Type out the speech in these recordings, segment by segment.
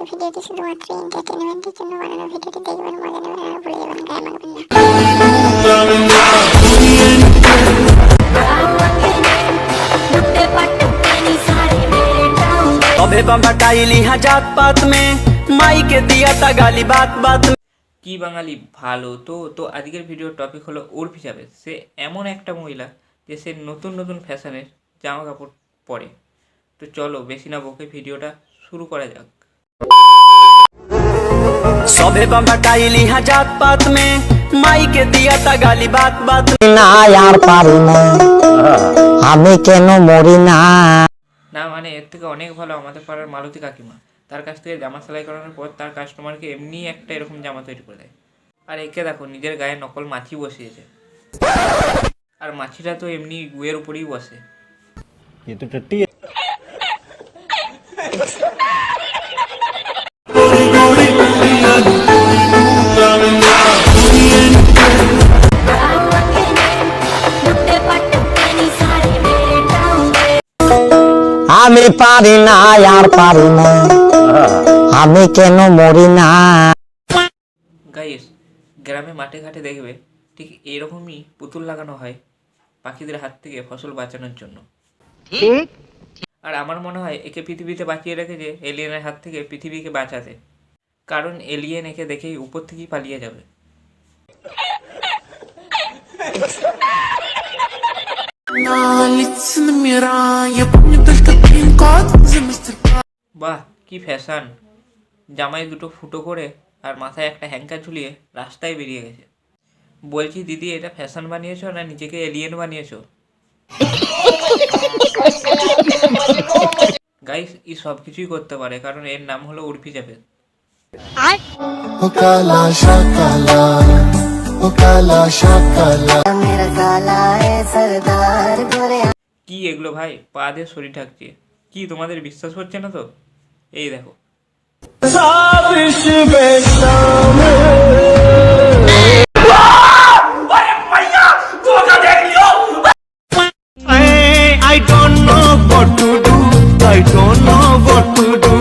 এই ভিডিওটি শুধুমাত্র এন্টারটেইনমেন্টের জন্য বানানো। ভিডিওটি দেখবেন, মজা নেবেন আর ভুলে যাবেন, গায়ে মাখবেন না। अबे बम्बा टाइली जात पात में माई के दिया था गाली बात बात में। কি বাঙালি ভালো তো তো আজকের ভিডিওর টপিক হলো উর্ফি জাভেদ। সে এমন একটা মহিলা যে সে নতুন নতুন ফ্যাশনের জামা কাপড় পরে। তো চলো বেশি না বকে ভিডিওটা শুরু করা যাক। सबे बम्बा टाइली जात पात में माई के दिया था गाली बात बात না আর পারি না আমি কেন মরি না। না মানে এর থেকে অনেক ভালো আমাদের পাড়ার মালতী কাকিমা, তার কাছ থেকে জামা সেলাই করানোর পর তার কাস্টমারকে এমনি একটা এরকম জামা তৈরি করে দেয়। আর একে দেখো নিজের গায়ে নকল মাছি বসিয়েছে, আর মাছিটা তো এমনি গুয়ের উপরেই বসে। আমি পারি না আর পারি না আমি কেন মরি না। গাইস, গ্রামে মাঠে ঘাটে দেখবে ঠিক এরকমই পুতুল লাগানো হয় পাখিদের হাত থেকে ফসল বাঁচানোর জন্য। আর আমার মনে হয় একে পৃথিবীতে বাঁচিয়ে রেখেছে এলিয়েনের হাত থেকে পৃথিবীকে বাঁচাতে, কারণ এলিয়েন একে দেখেই উপর থেকেই পালিয়ে যাবে। বাহ কি ফ্যাশন! জামায় দুটো ফুটো করে আর মাথায় একটা হ্যাঙ্কার ঝুলিয়ে রাস্তায় বেরিয়ে গেছে। বলছি দিদি, এটা ফ্যাশন বানিয়েছো না নিজেকে এলিয়েন বানিয়েছো? গাইস, ই সব কিছুই করতে পারে কারণ এর নাম হলো উর্ফি জাভেদ। কি এগুলো ভাই, পা দিয়ে শরীর ঢাকছে। কি তোমাদের বিশ্বাস হচ্ছে না তো? এই দেখো। I don't know what to do. I don't know what to do.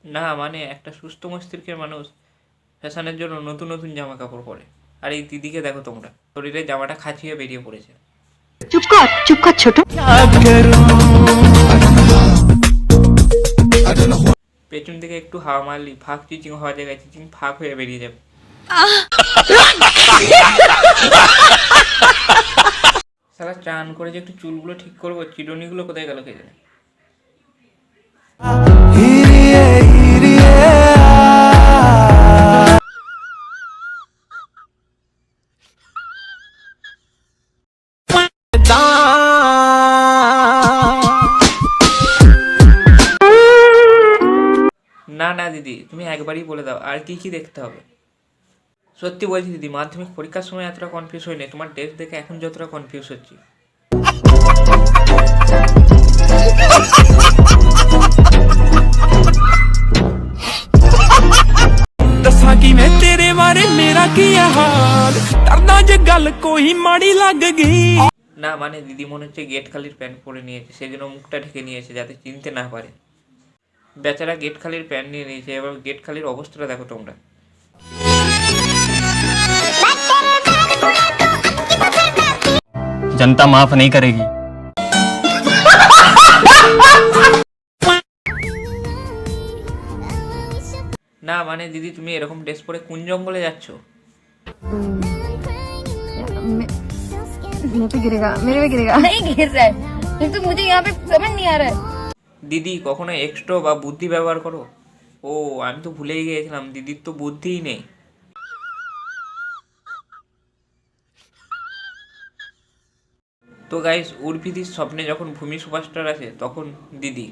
না মানে একটা সুস্থ মস্তিষ্কের মানুষ ফ্যাশনের জন্য নতুন নতুন জামা কাপড় পরে। আর এই দিদিকে দেখো তোমরা, শরীরে জামাটা খাঁচিয়ে বেরিয়ে পড়েছে। চুপ কর ছোট। পেছন থেকে একটু হাওয়া মারলি ফাঁক চিচিং হওয়া জায়গায় চিচিং ফাঁক হয়ে বেরিয়ে যাবে। সারা চান করে যে একটু চুলগুলো ঠিক করবো, চিরুনিগুলো কোথায় গেল কে জানে। না না দিদি, তুমি একবারই বলে দাও আর কি কি দেখতে হবে। সত্যি বলছি দিদি, মাধ্যমিক পরীক্ষার সময় এতটা কনফিউজ হয়নি, তোমার ড্রেস দেখে এখন যতটা কনফিউজ হচ্ছি। दसा कि मैं तेरे बारे मेरा किया हाल करना जे गल कोई माड़ी लग गई। না মানে দিদি মনে হচ্ছে গেট খালির প্যান্ট পরে নিয়েছে, সেজন্য মুখটা ঢেকে নিয়েছে যাতে চিনতে না পারে। বেচারা গেট খালির প্যান্ট নিয়ে নিয়েছে, এবার গেট খালির অবস্থাটা দেখো তোমরা। जनता माफ नहीं करेगी। না মানে দিদি, তুমি এরকম ড্রেস পরে কোন জঙ্গলে যাচ্ছ? मेरे पे गिरेगा नहीं गिर रहा है, तो मुझे यहाँ पे समझ नहीं आ रहा है। দিদি কখনো এক্সট্রো বা বুদ্ধি ব্যবহার করো। ও আমি তো ভুলেই গিয়েছিলাম, দিদির তো বুদ্ধিই নেই। তো গাইস, উর্ফিদির স্বপ্নে যখন ভূমি সুপারস্টার আছে তখন দিদি।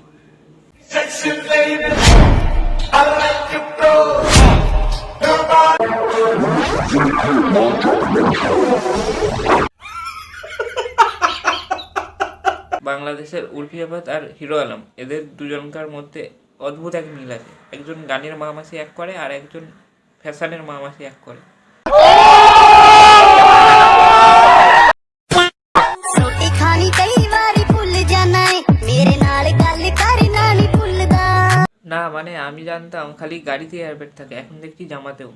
বাংলাদেশের উর্ফি জাভেদ আর হিরো আলম, এদের দুজনকার মধ্যে অদ্ভুত এক মিল আছে। একজন গানের মামাসি এক করে আর একজন ফ্যাশনের মামাসি এক করে। रोटी खानी कई बारी भूल जाना है मेरे नाल गल करना মানে আমি জানতাম খালি গাড়িতে এয়ারব্যাগ থাকে, এখন দেখছি জামাতেও।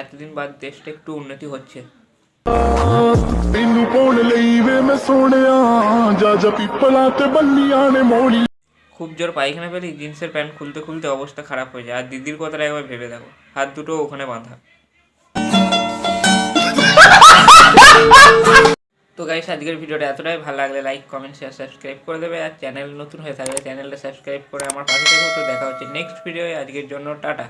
এতদিন বাদ দেশটা একটু উন্নতি হচ্ছে। ਤੈਨੂੰ ਪਾਉਣ ਲਈ ਵੇ ਮੈਂ ਸੋਹਣਿਆ ਜਾ ਜਾ ਪਿੱਪਲਾਂ ਤੇ ਬੰਨੀਆਂ ਨੇ ਮੋੜੀ খুব জোর পায়খানা পেলেই জিন্সের প্যান্ট খুলতে খুলতে অবস্থা খারাপ হয়ে যায়। আর দিদির কথাটা একবার ভেবে দেখো, হাত দুটো ওখানে বাঁধা। তো গাইস, আজকের ভিডিওটা এতটাই ভালো লাগলে লাইক, কমেন্ট, শেয়ার, সাবস্ক্রাইব করে দেবে। আর চ্যানেল নতুন হয়ে থাকলে চ্যানেলটা সাবস্ক্রাইব করে আমার পাশে থেকো। তো দেখা হচ্ছে নেক্সট ভিডিওয়ে। আজকের জন্য টাটা।